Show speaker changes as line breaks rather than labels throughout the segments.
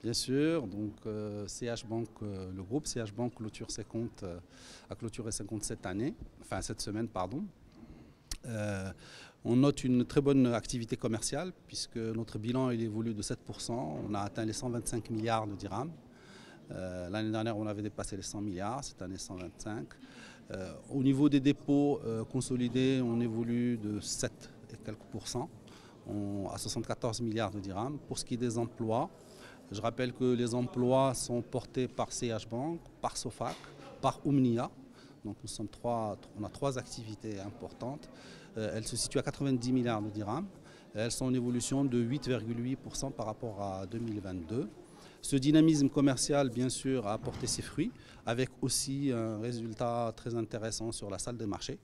Bien sûr, donc CH Bank, le groupe CH Bank clôture ses comptes, a clôturé ses comptes cette semaine, pardon. On note une très bonne activité commerciale puisque notre bilan il évolue de 7%. On a atteint les 125 milliards de dirhams. L'année dernière, on avait dépassé les 100 milliards, cette année 125. Au niveau des dépôts consolidés, on évolue de 7 et quelques pourcents à 74 milliards de dirhams. Pour ce qui est des emplois, je rappelle que les emplois sont portés par CH Bank, par Sofac, par Omnia. Donc on a trois activités importantes. Elles se situent à 90 milliards de dirhams. Elles sont en évolution de 8,8% par rapport à 2022. Ce dynamisme commercial, bien sûr, a apporté ses fruits, avec aussi un résultat très intéressant sur la salle des marchés.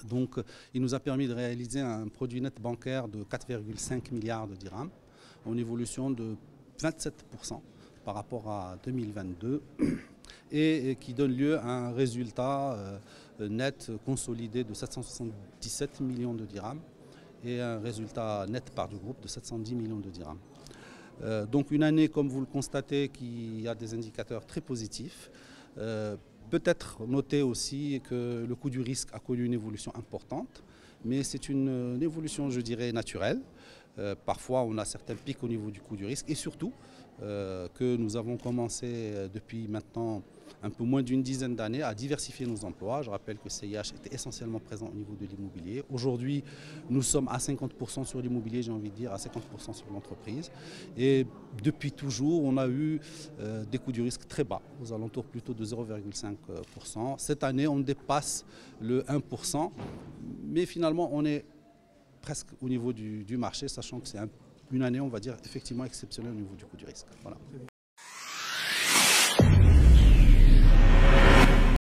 Donc, il nous a permis de réaliser un produit net bancaire de 4,5 milliards de dirhams, en évolution de 27% par rapport à 2022, et qui donne lieu à un résultat net consolidé de 777 millions de dirhams et un résultat net part du groupe de 710 millions de dirhams. Donc une année, comme vous le constatez, qui a des indicateurs très positifs. Peut-être noter aussi que le coût du risque a connu une évolution importante, mais c'est une évolution, je dirais, naturelle. Parfois, on a certains pics au niveau du coût du risque et surtout que nous avons commencé depuis maintenant un peu moins d'une dizaine d'années à diversifier nos emplois. Je rappelle que CIH était essentiellement présent au niveau de l'immobilier. Aujourd'hui, nous sommes à 50% sur l'immobilier, j'ai envie de dire, à 50% sur l'entreprise. Et depuis toujours, on a eu des coûts du risque très bas, aux alentours plutôt de 0,5%. Cette année, on dépasse le 1%, mais finalement, on est presque au niveau du marché, sachant que c'est une année, on va dire, effectivement exceptionnelle au niveau du coût du risque. Voilà.